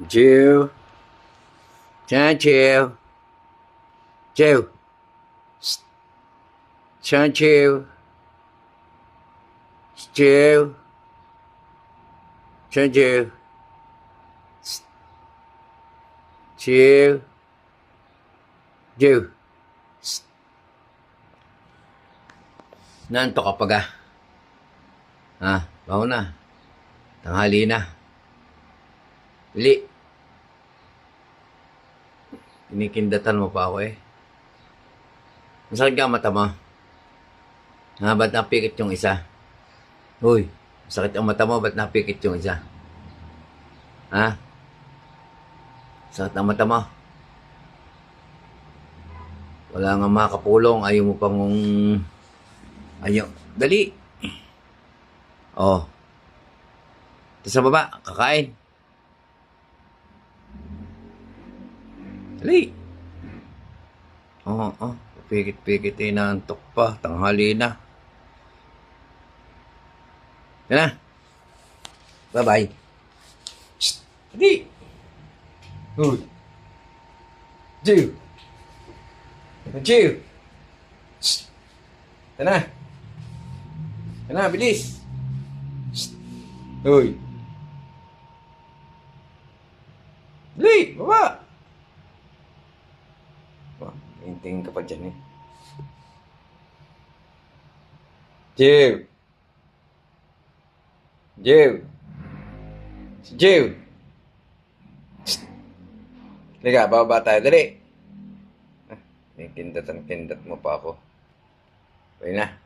Jill. Chan Jill. Jill. Chan Jill. Jill. Chan Jill. Jill. Jill. Naantok ka pa ga? Ha? Baho na. Tanghali na. Bili. Kinikindatan mo pa ako eh. Masakit ka ang mata mo? Ha? Ba't napikit yung isa? Uy, masakit ang mata mo, ba't napikit yung isa? Ha? Sakit ang mata mo? Wala nga makapulong, ayaw mo pang... Ayaw. Dali. Oh. Ito sa baba, kakain. Dali. Oh. Pikit-pikit eh, naantok pa. Tanghali na. Yan na. Bye-bye. Shhh. Dali. Uy. Jill. Jill. Shhh. Yan na. Yan na, bilis. Shhh. Uy. Dali, baba. Hintingin ka pa dyan eh. Jill. Jill. Si Jill. Shhh. Liga, bababa tayo. Dali. Kindat mo pa ako. Okay na.